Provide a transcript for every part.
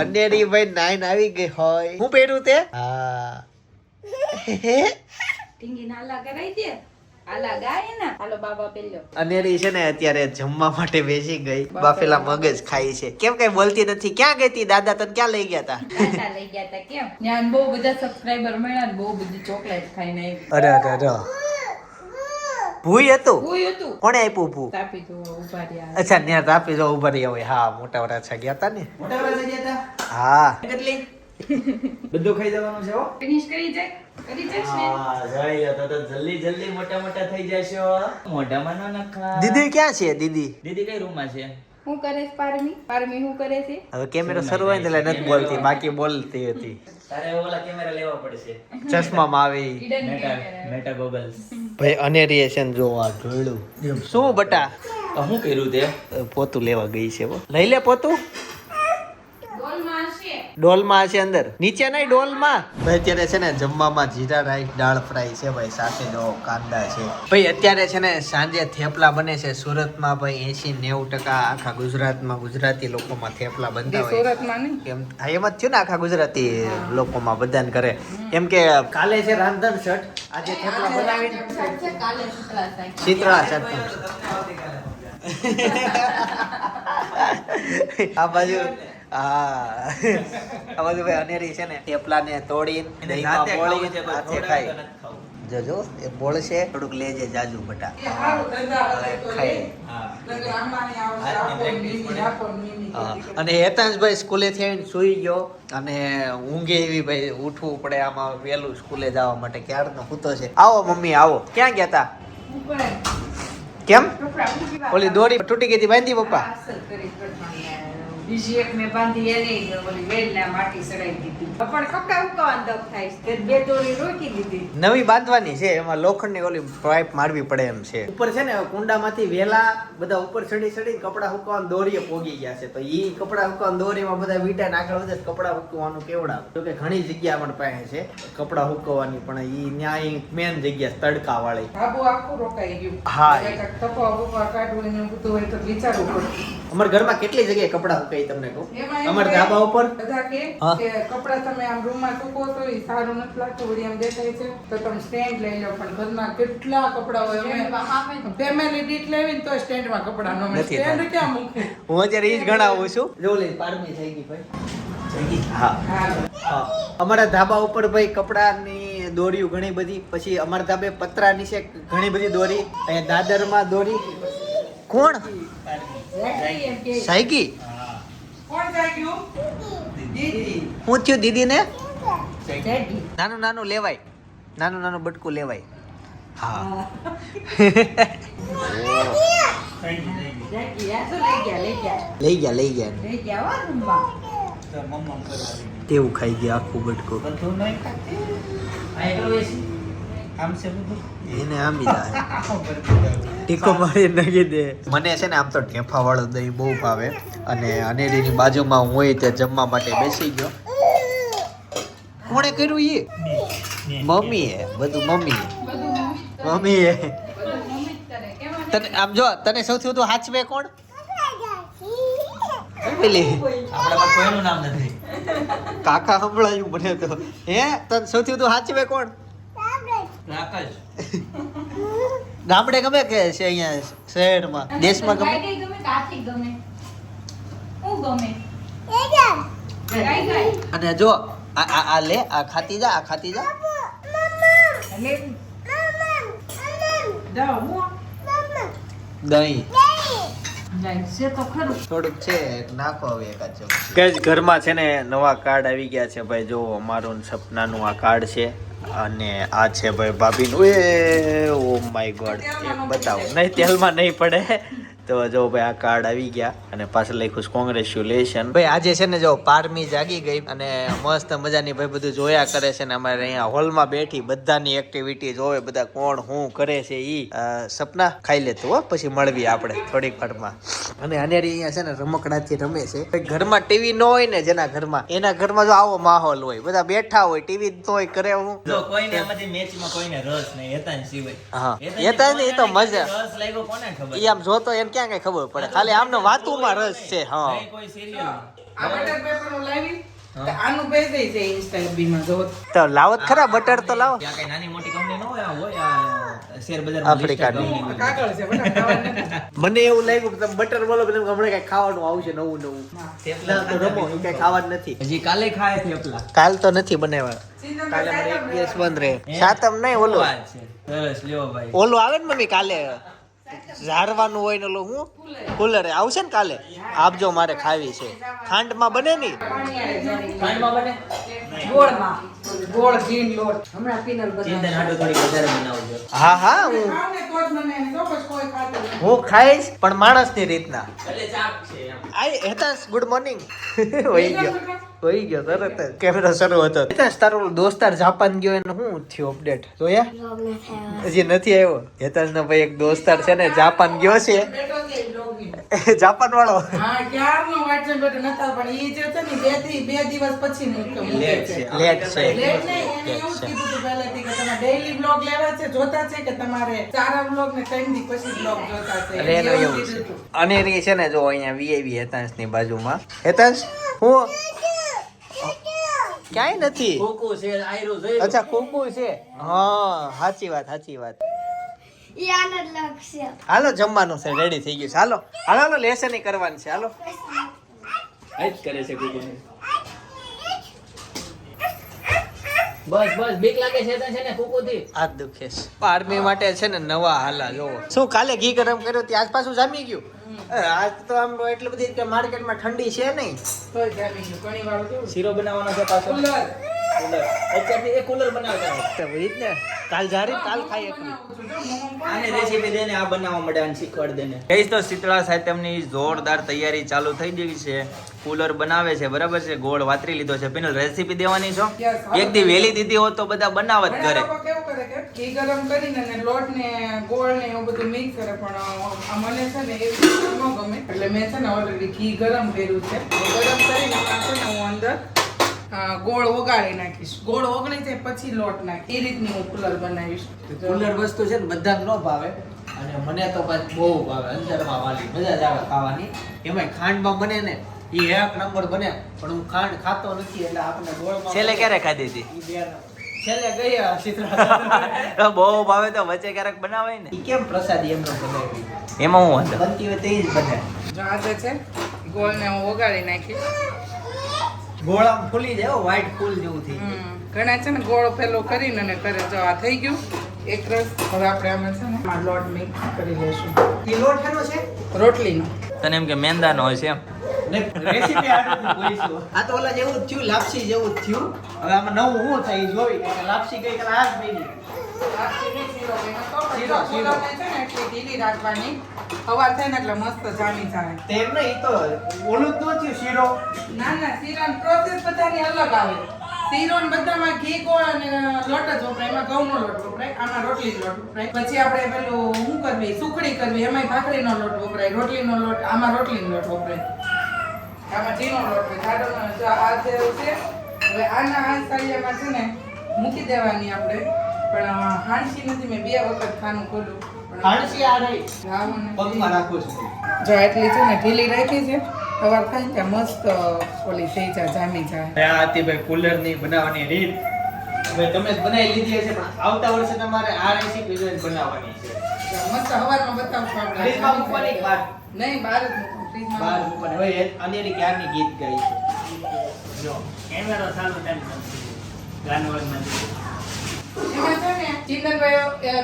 અનેરી ભાઈ નાઈન આવી ગઈ હોય. હું પહેર્યું તે? હા. ટીંગી નાલા કરાઈ દે. આલા ગાય ને હાલો બાબા પેલ્યો. અનેરી છે ને અત્યારે જમવા માટે બેસી ગઈ. બાફેલા મગજ ખાઈ છે. કેમ કઈ બોલતી નથી? ક્યાં ગઈ હતી? દાદા તને ક્યાં લઈ ગયા હતા? દાદા લઈ ગયા તા કેમ? ન્યાન બહુ બધા સબસ્ક્રાઇબર મળ્યા ને બહુ બધી ચોકલેટ ખાઈને આવી. અરે અરે અરે. ભૂઈ હતું? કોઈ હતું? કોણે આપ્યું ભૂ? તાપી તો ઉભા રહ્યા. અચ્છા ત્યાં તાપી જો ઉભા રહ્યા હોય. હા મોટા વરાછા ગયા હતા ને. મોટા વરસ ગયા હતા. હા. કેટલી? બધું ખાઈ જવાનું છે હો. ફિનિશ કરી જાય. કરી જઈશ ને. હા જઈ તો જલ્દી જલ્દી મોટા મોટા થઈ જશો. મોઢામાં ન નખા. દીદી ક્યાં છે? દીદી દીદી કઈ રૂમમાં છે? હું કરે છે પારમી? પારમી હું કરે છે? હવે કેમેરો શરૂ હોય ને એટલે નથી બોલતી, બાકી બોલતી હતી. તારે ઓલા કેમેરા લેવા પડશે. ચશ્મામાં આવી. Hidden meta camera. Meta goggles. ભાઈ અનેરી છે ને જોવા જોડું. શું બટા? શું કર્યું તે? પોતું લેવા ગઈ છે હો. લઈ લે પોતું. ડોલમાં હશે. ડોલમાં છે અંદર. નીચે નહીં ડોલમાં. ભાઈ અત્યારે છે ને જમવામાં જીરા રાઈસ દાળ ફ્રાય છે ભાઈ, સાથે જો કાંદા છે. ભાઈ અત્યારે છે ને સાંજે થેપલા બને છે સુરતમાં ભાઈ 80-90% આખા ગુજરાતમાં ગુજરાતી લોકોમાં થેપલા બનતા હોય. સુરતમાં નહીં. કેમ હા એમ જ થયું ને આખા ગુજરાતી લોકોમાં બધાને કરે. કેમ કે કાલે છે રાંધણ છઠ, આજે થેપલા બનાવીને કાલે શુક્લા સાહેબ. શીતળા છઠ. આ બાજુ હા આ બાજુ ભાઈ અનેરી છે ને થેપલા ને તોડીને દહીંમાં બોળી હાથે ખાય. જોજો એ બોળ છે થોડુંક લેજે જાજુ બટા. ખાય. હા. અને હેતાંશભાઈ સ્કૂલેથી આવીને સૂઈ ગયો અને ઊંઘે એવી ભાઈ ઉઠવું પડે આમાં વહેલું સ્કૂલે જવા માટે. ક્યારનો સૂતો છે. આવો મમ્મી આવો. ક્યાં ગયા તા? કેમ? ઓલી દોરી તૂટી ગઈ હતી, બાંધી પપ્પા? બીજી એક મેં બાંધી એની ઓલી વેલના માટી સડાઈ દીધી. પણ કપડા ઉકાવવાનું દબ થાય છે. બે દોરી રોકી દીધી. નવી બાંધવાની છે, એમાં લોખંડની ઓલી પાઇપ મારવી પડે એમ છે. ઉપર છે ને કુંડામાંથી વેલા બધા ઉપર ચડી ચડીને કપડા સુકવવાનું દોરીએ પોગી ગયા છે. તો ઈ કપડા સુકવવાનું દોરીમાં બધા વીટા આગળ વધે કપડા સુકવવાનું કેવડાવે. તો કે ઘણી જગ્યા પણ પાસે છે કપડા સુકવવાની, પણ ઈ ન્યાય મેન જગ્યા તડકા વાળી. આબુ આખું રોકાઈ ગયું. હા. તપા બપા કાઢવું ને બધું હોય તો વિચારવું પડે. અમારા ઘરમાં કેટલી જગ્યાએ કપડા સુકાઈ તમને કહું. એમાં એમ અમારા ધાબા ઉપર બધા કે કપડા તમે આમ રૂમમાં સુકો તો એ સારું નથી લાગતું, વળી આમ દેખાય છે તો તમે સ્ટેન્ડ લઈ લો. પણ ઘરમાં કેટલા કપડા હોય, અમે ફેમિલી દીઠ લેવી તો સ્ટેન્ડમાં કપડા ન મળે. નથી સ્ટેન્ડ ક્યાં મૂકવું? હું અત્યારે ઈ જ ગણાવું છું. જો લે પારમી થઈ ગઈ ભાઈ. થઈ ગઈ? હા. હા. અમારા ધાબા ઉપર ભાઈ કપડાની દોરીઓ ઘણી બધી. પછી અમારા ધાબે પતરા નીચે ઘણી બધી દોરી. અહીંયા દાદરમાં દોરી. કોણ? સાઈકી. કોણ જાય ગયું? દીદી. હું થયું દીદીને? નાનું નાનું લેવાય, નાનું નાનું બટકું લેવાય. હા. લઈ ગયા તો મમ્મા કરવા તેવું ખાઈ ગયા આખું બટકું. બધું નહીં ખાતી. આ એકલો વેસી. આમ છે બધું. એને આમી જાય ટીકો મારી નાખી દે. મને છે ને આમ તો ઢેફા વાળું દહીં બહુ ભાવે. અને અનેરીની બાજુમાં હું હોય તે જમવા માટે બેસી ગયો. કોણે કર્યું એ? મમ્મીએ. બધું મમ્મીએ. તને આમ જો તને સૌથી વધુ હાચવે કોણ? પેલી આપણા પર કોઈનું નામ નથી. કાકા સંભળાયું મને તો. હે તને સૌથી વધુ હાચવે કોણ? આકાશ. ગામડે ગમે કે છે અહીંયા શહેરમાં દેશમાં ગમે? ગમે કાઠી ગમે. હું ગમે. અને જો આ લે આ ખાતી જા, આ ખાતી જા. દહીં થોડુંક છે નાખો હવે એકાદ ચમચી. કઈ ઘરમાં છે ને નવા કાર્ડ આવી ગયા છે ભાઈ. જો અમારું સપનાનું આ કાર્ડ છે અને આ છે ભાઈ ભાભીનું. ઓ માય ગોડ એક બતાવો. નહીં તેલમાં નહીં પડે. તો જો ભાઈ આ કાર્ડ આવી ગયા અને પાછળ લખ્યું છે કોંગ્રેચ્યુલેશન. ભાઈ આજે છે ને જો પારમી જાગી ગઈ અને મસ્ત મજાની ભાઈ બધું જોયા કરે છે ને અમારે અહીંયા હોલમાં બેઠી બધાની એક્ટિવિટી જોવે, બધા કોણ શું કરે છે ઈ. સપના ખાઈ લેતું હો, પછી મળવી આપણે થોડીક વારમાં. અને અનેરી અહીંયા છે ને રમકડાથી રમે છે. ભાઈ ઘરમાં ટીવી ન હોય ને જેના ઘરમાં, એના ઘરમાં જો આવો માહોલ હોય, બધા બેઠા હોય, ટીવી તોય કરે હું. જો કોઈને આમાંથી મેચમાં કોઈને રસ નહીં, હેતાન સિવાય. હા હેતાન એ તો મજા. રસ લાગ્યો કોને ખબર? ઈ આમ જોતો એને ક્યાં કઈ ખબર પડે. ખાલી આમનો વાતુમાં રસ છે. હા કોઈ સિરિયલ આ બટર પેપર હું લાવી તો આનું પેજ છે ઇન્સ્ટા FB માં જો તો લાવો જ ખરા બટર તો લાવો. ત્યાં કઈ નાની મોટી કંપની ન હોય આ હોય આ શેર બજારમાં આફ્રિકાની. listed company. કાગળ છે બટા ખાવાનું નથી. મને એવું લાગ્યું કે તમે બટર બોલો એટલે હમણાં કઈ ખાવાનું આવશે નવું નવું. થેપલા તો રમો એવું કઈ ખાવાનું નથી. હજી કાલે ખાય થેપલા. કાલ તો નથી બનાવ્યા. ચિંતન કાલે ભાઈ મને એક સાચા દિવસ બંધ રહે. સાતમ નહીં ઓલું વાત છે. સરસ લ્યો ભાઈ. ઓલું આવે ને મમ્મી કાલે ઝાડવાનું હોય ને ઓલું હું કુલર આવશે ને કાલે આપજો મારે ખાવી છે. ખાંડમાં બને ની પાણી આવે જાણી. ખાંડમાં બને? ગોળમાં ગોળ ઘી લોટ હમણાં પીનલ ચિંતન બનાવ હાટુ થોડી વધારે બનાવજો. હા હા હું ખાવને તો જ મને તો પછી કોઈ ખાતું નથી. હું ખાઈશ પણ માણસની રીતના. એટલે ચાપ છે એમ. આઈ હેતાંશ ગુડ મોર્નિંગ. વહી ગયો તરત જ કેમેરો શરૂ હતો. હેતાંશ તારો ઓલો દોસ્તાર જાપાન ગયો એનું શું થયું અપડેટ જોયા? હજી નથી આવ્યો. હેતાંશ નો ભાઈ એક દોસ્તાર છે ને જાપાન ગયો છે. બેઠો છે એ લોગી. જાપાન વાળો હા ક્યારનો વાટસન બેઠો નતા પણ ઈ જે છે ને બે દિવસ પછી મૂકે લેટ છે. છે. લેટ છે. લેટ નહીં, એને એવું જ કીધું હતું પહેલેથી કે તમારે daily vlog લેવા છે, જોતા છે કે તમારે સારા vlog ને 3 દી પછી vlog જોતા છે. અરે એનું એવું કીધું છે. હતું. અને રી છે ને જો અહીંયા વીઆઈવી હેતાંશ ની બાજુમાં. હેતાંશ હું ક્યાંય નથી. કોકો છે આયરો જોઈ. અચ્છા કુકુ છે. હા સાચી વાત સાચી વાત. હાલો જમવાનું છે રેડી થઈ ગયું છે. હાલો હાલો હાલો લેસન કરવાનું છે. હાલો આજ કરે છે કોકો. બસ બસ બીક લાગે છે તને છે ને કોકો થી. હાથ દુખે છે. આર્મી માટે છે ને નવા હાલા જોવો. શું કાલે ઘી ગરમ કર્યો ત્યાં આજ પાછું જામી ગયું? આજ તો આમ એટલી બધી કે માર્કેટમાં ઠંડી છે નહીં. તોય જામી ગયું. ઘણી વાર કેવું શીરો બનાવવાનો છે પાછો. Cooler cooler. અત્યારથી એ કુલર બનાવતા હોય. તો ઈ જ ને કાલ જારી કાલ ખાઈ એકલી. બનાવું છું. જો મોમ પણ આને રેસીપી દેને આ બનાવવા માટે આને શીખવાડ દેને. કહીશ તો શીતળા સાતમની જોરદાર તૈયારી ચાલુ થઈ ગઈ છે. કુલર બનાવે છે બરાબર છે. ગોળ વાતરી લીધો છે. પિનલ રેસીપી દેવાની છો? Yes, એક દી વેલી દીધી હોત તો બધા બનાવત ઘણા ઘરે. લોકો કેવું કરે કે ઘી ગરમ કરીને ને લોટ ને ગોળ ને એવું બધું મિક્સ કરે પણ આ મને છે ને એવી રીતે ન ગમે એટલે મેં છે ને ઓલરેડી ઘી ગરમ કર્યું છે. ગરમ કરીને પાછો ને હું અંદર ગોળ ઓગાળી નાખીશ. ગોળ ઓગળી જાય પછી લોટ નાખી એ રીતની હું કુલર બનાવીશ. કુલર વસ્તુ છે ને બધાને ન ભાવે અને મને તો પાછું બહુ ભાવે. અંદરમાં વાલી મજા જ આવે ખાવાની. એમાંય ખાંડમાં બને ને એ એક નંબર બને પણ હું ખાંડ ખાતો નથી એટલે આપણે ગોળમાં છેલ્લે ક્યારે ખાધી હતી? ઈ બે છેલ્લે ગયા શીતળા. બહુ ભાવે તો વચ્ચે ક્યારેક બનાવાય ને. ઈ કેમ પ્રસાદી એમનો બનાવી એમાં હું હતો. બનતી હોય તે જ બને. જો આ જે છે ગોળને હું ઓગાળી નાખીશ. ગોળ આમ ફૂલી જાય વ્હાઈટ ફૂલ જેવું થઈ જાય. ઘણા છે ને ગોળ પેલો કરીને અને કરે જો આ થઈ ગયું એક રસ. હવે આપણે આમાં છે ને આમાં લોટ મિક્સ કરી લઈશું ઈ લોટ હેનો છે રોટલીનો. તને એમ કે મેંદાનો હોય છે એમ. ને રેસીપી આટલું બોલીશું. આ તો ઓલા જેવું જ થયું લાપસી જેવું જ થયું. હવે આમાં નવું શું થાય ઈ જોઈ કે લાપસી ગઈ કાલ આજ બની. શીરો, શીરો. ગુલાબને છે ને એટલી ઢીલી રાખવાની. હવા થાય ને એટલે મસ્ત જામી જાય. તેમ નહીં ઈ તો ઓલું જ ન થયું શીરો. ના ના શીરાની પ્રોસેસ બધાની અલગ આવે. શીરો ને બધામાં ઘી ગોળ અને લોટ જ વપરાય. એમાં ઘઉંનો લોટ વપરાય, આમાં રોટલીનો લોટ વપરાય. પછી આપણે પેલું શું કરવી સુખડી કરવી એમાંય ભાખરીનો લોટ વપરાય. રોટલીનો લોટ આમાં રોટલીનો લોટ વપરાય. આમાં ઘીનો લોટ હોય જાડોનો. જો આ જે છે હવે આના આ સાળિયામાં છે ને મૂકી દેવાની આપણે પણ હાંડસી નથી. મેં 2 વખત ખાનું ખોલ્યું પણ હાંડસી આ રહી લાવવાનું નથી. પગમાં રાખું છું. જો એટલી છે ને ઢીલી રાખી છે. સવાર થાય ત્યાં મસ્ત ઓલી થઈ જાય જામી જાય. આ હતી ભાઈ કુલર ની બનાવવાની રીત. હવે તમે જ બનાવી લીધી હશે પણ આવતા વર્ષે તમારે આ રેસીપી જોઈને બનાવવાની છે. મસ્ત હવારમાં બતાવશું આપણે. ફ્રીજમાં મૂકવાની કે બહાર? નહીં બહાર જ મૂકું ફ્રીજમાં. બહાર મૂકવાની. હવે અનેરી ક્યારની ગીત ગાઈ છે. જો કેમેરો ચાલુ થાય ગાનવરમાં. એમાં છે ને ચિંતનભાઈ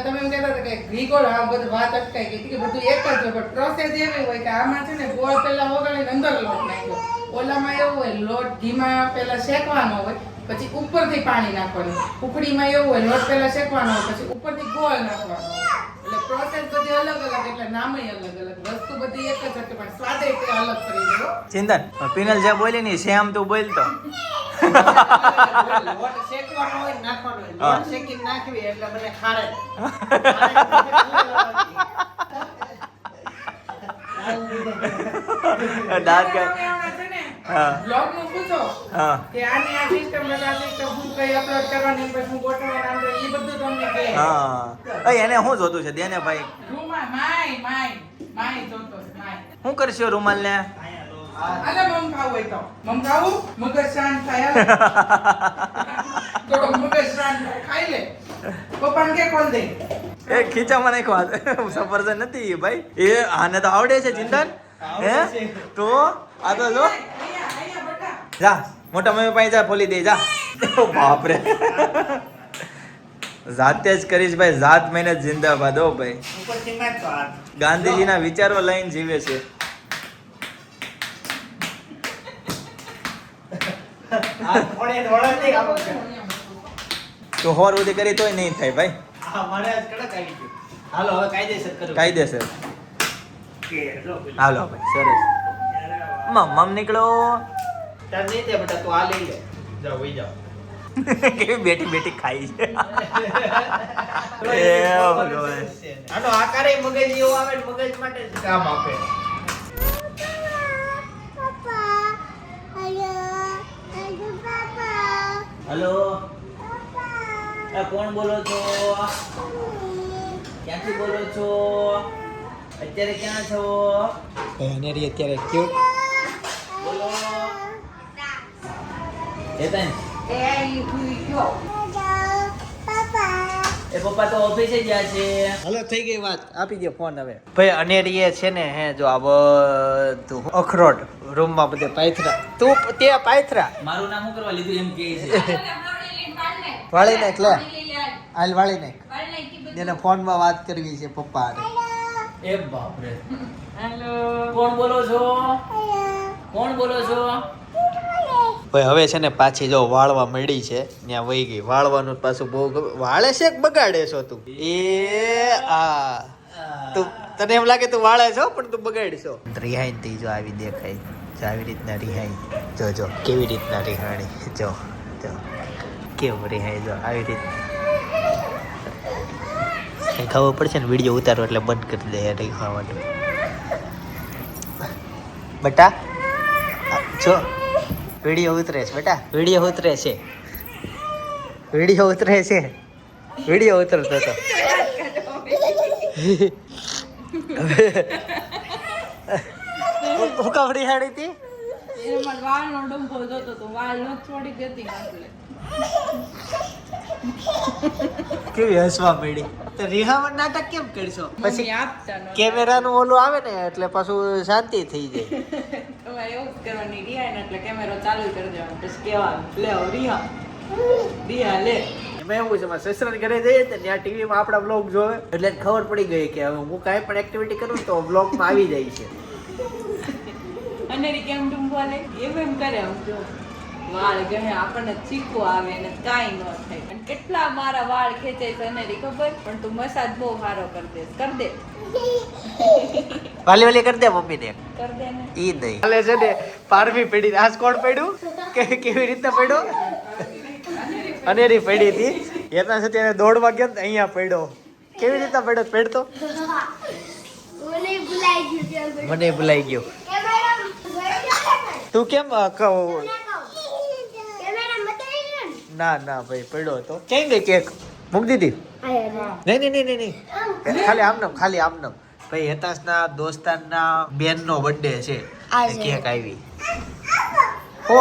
તમે એમ કહેતા હતા કે ઘી ગોળ આ બધું વાત અટકાઈ ગઈ કે બધું એક જ હોય પણ પ્રોસેસ એવી હોય કે આમાં છે ને ગોળ પહેલા ઓગાળીને અંદર લોટ નાખ્યો. ઓલામાં એવું હોય લોટ ઘીમાં પહેલા શેકવાનો હોય પછી ઉપરથી પાણી નાખવાનું. ઉકળીમાં એવું હોય લોટ પહેલા શેકવાનો હોય પછી ઉપરથી ગોળ નાખવાનો હોય. એટલે પ્રોસેસ બધી અલગ અલગ એટલે નામય અલગ અલગ. વસ્તુ બધી એક જ હતી પણ સ્વાદ એટલે અલગ કરી દીધો. ચિંતન પિનલ જે બોલી ની સેમ તું બોલતો. લોટ શેકવાનો હોય ને નાખવાનો હોય. લોટ શેકીને નાખવી એટલે મને ખારે. દાંત તમે હમણાં છે ને હા. બ્લોગનું પૂછો હા. કે આની આ સિસ્ટમ બધા સિસ્ટમ શું કઈ અપલોડ કરવાની પછી હું ગોઠવવાનું એ બધું તમને કહે. હા. અય એને શું જોતું છે દેને ભાઈ? રૂમમાં માય જોતો છે, માય. શું કરશો રૂમાલ ને? આલે મમ ખાવું હોય તો મમ ખાવું મગજ શાંત થાય હાલો. તો મગજ શાંત થાય ખાઈ લે પપ્પાને કે કોલ દે એ ખીચામાં નાખો સફરજન નથી ભાઈ એ આને તો આવડે છે ચિંતન હે તો આ તો જો અહીંયા બેટા જા મોટા મમ્મી પાસે જા ફોલી દે જા ઓ બાપ રે જાતે જ કરીશ ભાઈ જાત મહેનત જિંદાબાદ હો ભાઈ ઉપરથી નાખ તો હાથ. ગાંધીજીના વિચારો લઈને જીવે છે હાથ ફોડે તો વળે નહીં આવો કે. તો હોર ઉધી કરી તોય નહીં થાય ભાઈ હા મારે આજ કડક આવી ગયું. હાલો હવે કાયદેસર કરું. કાયદેસર કે લો પેલું. હાલો ભાઈ સરસ મમ્મ નીકળો તાર નહીં તે બેટા તું આ લઈ લે. જાઓ વઈ જાઓ. કેવી બેટી બેટી ખાઈ છે એ ભગવાન આનો આકાર ય મગજ જેવો આવે ને મગજ માટે જ કામ આપે. હેલો કોણ બોલો છો ક્યાંથી બોલો છો અત્યારે ક્યાં છો નેરી અત્યારે ક્યુટ. બોલો ચેતન એ પપ્પા તો ઓફિસે ગયા છે હાલો થઈ ગઈ વાત. આપી દો ફોન હવે. ભાઈ અનેરીએ છે ને હે જો આ બધું અખરોટ રૂમમાં બધે પાયથરા. તું તે પાયથરા મારું નામ શું કરવા લીધું એમ કહે છે વાળી નાખ લે. હાલ વાળી નાખ. એને ફોનમાં વાત કરવી છે પપ્પા હારે. એ બાપ રે કોણ બોલો છો કોણ બોલો છો ભાઈ હવે છે ને પાછી જો વાળવા મળી છે ત્યાં વહી ગઈ. વાળવાનું પાછું બહુ વાળે છે કે બગાડે છો તું? એ આ તું તને એમ લાગે તું વાળે છો પણ તું બગાડશો. રિહાઈ થી જો આવી દેખાય જો આવી રીતના રિહાઈ જો જો કેવી રીતના રિહાણી જો જો કેવું રિહાઈ જો આવી રીતના. કઈ ખબર પડશે ને વિડીયો ઉતારો એટલે બંધ કરી દે રિહાવાનું. બેટા જો વિડીયો ઉતરે છે બેટા વિડીયો ઉતરે છે વિડીયો ઉતરે છે વિડીયો ઉતરતો હતો. હું કામ રિહાણી હતી કેવી હસવા પડી. તો રિહામણ નાટક કેમ કરશો પછી કેમેરાનું ઓલું આવે ને એટલે પાછું શાંતિ થઈ જાય. તમારે એવું જ કરવાની રિયા એટલે કેમેરો ચાલુ કરી દેવાનો પછી કહેવાનું લે રિયા રિયા લે. એમાં એવું છે મારા સસરાને ઘરે જઈએ ને ત્યાં ટીવીમાં આપણા બ્લોગ જોવે એટલે એને ખબર પડી ગઈ કે હવે હું કાંઈ પણ એક્ટિવિટી કરું ને તો બ્લોગમાં આવી જાય છે. અને કેમ તું બોલે એમ કરે આમ જો વાળ ગહે આપણને ચીકવું આવે ને કાંઈ ન થાય. અને કેટલા મારા વાળ ખેંચે છે અનેરી ખબર પણ તું મસાજ બહુ સારો કરી દે કર દે વાલી વાલી કરી દે મમ્મીને કર દે ને ઈ નહીં હાલે છે ને પારવી પડી આજ કોણ પડ્યું કે કેવી રીતે પડ્યો અનેરી પડી હતી એના સાથે એને દોડવા ગયો ને અહીંયા પડ્યો. કેવી રીતે પડ્યો પડતો મને ભૂલાઈ ગયો. તું કેમ ના ના ભાઈ પડ્યો હતો. ક્યાં ગઈ કેક મૂકી દીધી? નહીં નહીં નહીં નહીં ખાલી આમનમ ભાઈ હેતાશના દોસ્તારના બેનનો બર્થડે છે કેક આવી. હો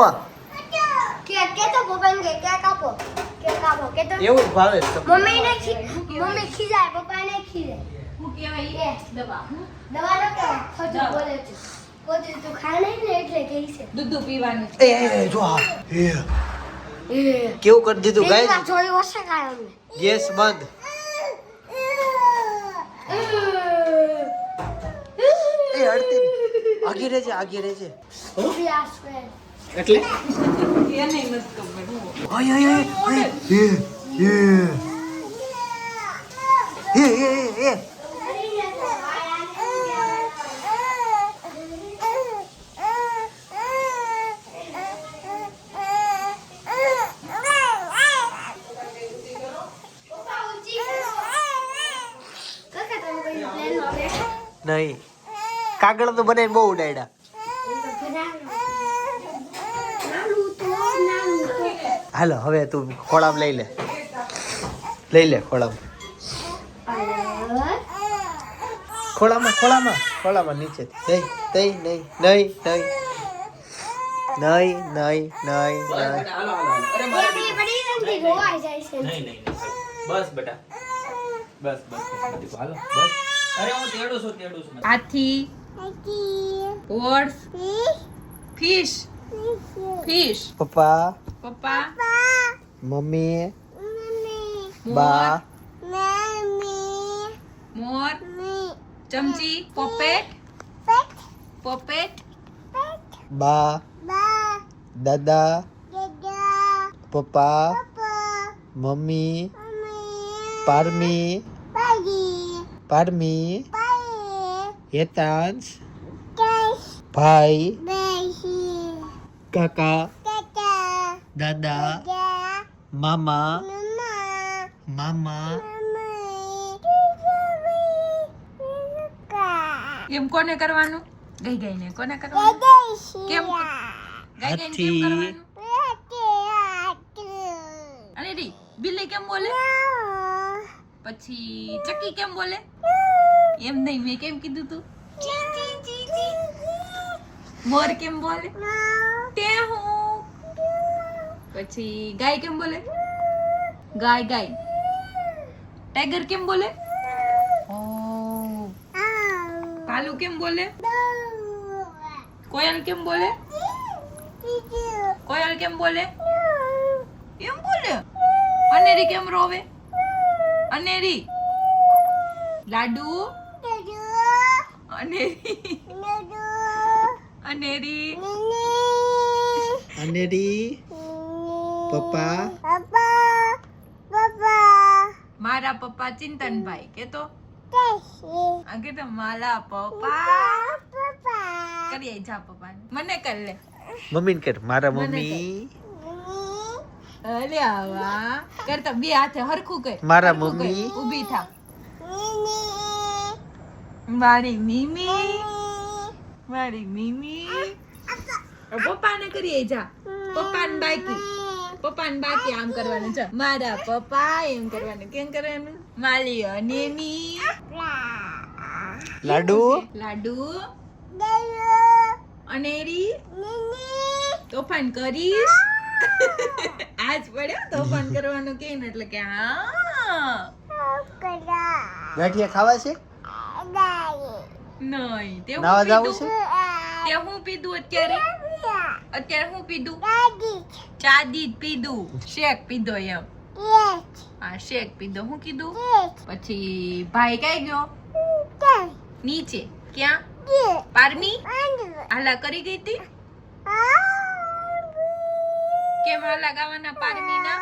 એવું જ ભાવે છે તમને? મમ્મી ખીજાય પપ્પા ને ખીજાય હું કહેવાય દવા દવા ન કહેવાય ખજૂર બોલે છે ખજૂર તું ખાય નહીં ને એટલે કહી છે દૂધ પીવાનું એ જો આ કેવું કરી દીધું ગાય જોઈ હશે કાય અમને ગેસ બંધ. એ હડતી આગી રહેજે એટલે એને નથી ખબર હું ઓય ઓય ઓય એ નહીં કાગળ તો બનાવીને બહુ ઉડાડ્યા. હાલો હવે તું ખોળામ લઈ લે ખોળામાં નીચે નહીં નહીં નહીં નહીં બસ નહીં બેટા, હાલો હાલો હાલો. અરે મારે એ બધી રમતી રોવાઈ જાય છે નહીં નહીં નહીં. બસ બેટા બસ બસ બસ હાલો બસ. અરે હું તેડું છું. હાથી હોર્સ ફિશ ફિશ પપ્પા પપ્પા મમ્મી મોર બા મોર ચમચી પોપેટ પોપેટ બા દાદા પપ્પા મમ્મી પારમી પારમી હેતાંશ ભાઈ કાકા દાદા મામા મામા એમ કોને કરવાનું ગઈ ગઈ ને કોને કરવાનું કેમ ગઈ ગઈ કેમ હાથી. કરવાનું અને રી બિલ્લી કેમ બોલે પછી ચકી કેમ બોલે એમ નહીં મેં કેમ કીધું તું ચી ચી ચી ચી મોર કેમ બોલે તે હું પછી ગાય કેમ બોલે ગાય ગાય ટાઈગર કેમ બોલે ઓ ભાલુ કેમ બોલે કોયલ કેમ બોલે કોયલ કેમ બોલે એમ બોલે અનેરી કેમ રોવે અનેરી લાડુ અનેરી અનેરી અનેરી પપ્પા મારા પપ્પા ચિંતનભાઈ કે તો આ કે તો મારા પપ્પા કરીએ જા પપ્પા મને કર લે મમ્મી કર મારા મને મમ્મી અલે આવા કરતા બે હાથે હરખું કર મારા હરખું કર. મમ્મી. ઊભી થા મારી મીમી મારી મીમી પપ્પાને કરીએ જા પપ્પાને બાકી આમ કરવાનું છે મારા પપ્પા એમ કરવાનું કેમ કરવાનું માલી અનેની લાડુ લાડુ અનેરી તોફાન કરીશ આજ પડ્યો તોફાન કરવાનું કે ને એટલે કે હા ગાંઠિયા ખાવા છે નહીં તે હું નાવા જાવું પીધું છે તે હું પીધું અત્યારે હું પીધું ચા દીધ પીધું શેક પીધો એમ હા શેક પીધો હું કીધું પછી ભાઈ કઈ ગયો નીચે ક્યાં પારમી હાલા કરી ગઈ તી કેમ હાલા ગાવાના પારમી ના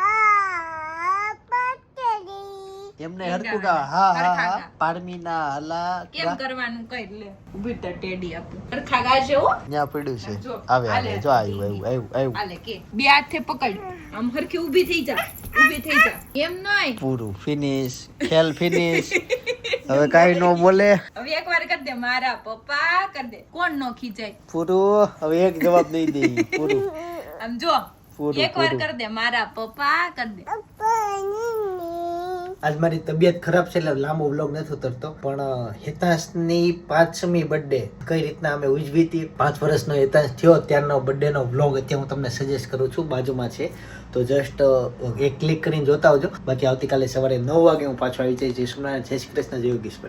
એમને કેમ હરકું ગાવાના? ગા હા હા હરખા હા ગા. પારમીના હલા કેમ કરવાનું કઈ લે ઉભી તો ટેડી આપું સરખા ગાશે હો ત્યાં પડ્યું છે જો, આવે હાલે. આવે જો આવ્યું આવ્યું હાલે કે બે હાથે પકડ આમ હરખી ઊભી થઈ જા એમ નહીં પૂરું ફિનિશ ખેલ ફિનિશ હવે કાઈ નો બોલે હવે એકવાર કર દે મારા પપ્પા કર દે કોણ નો ખીચાય પૂરું હવે એક જવાબ નહીં દે પૂરું આમ જો પૂરું, એકવાર પૂરું. કર દે મારા પપ્પા કર દે આજ મારી તબિયત ખરાબ છે એટલે લાંબો વ્લોગ નથી ઉતરતો પણ હેતાંશની 5મી બર્થડે કઈ રીતના અમે ઉજવી હતી 5 વર્ષનો હેતાંશ થયો ત્યારનો બર્થડે નો વ્લોગ અત્યારે હું તમને સજેસ્ટ કરું છું બાજુમાં છે તો જસ્ટ એક ક્લિક કરીને જોતા આવજો બાકી આવતીકાલે સવારે 9 વાગે હું પાછો આવી જઈશ જય સોમનાથ જય શ્રી કૃષ્ણ જય યોગેશ્વર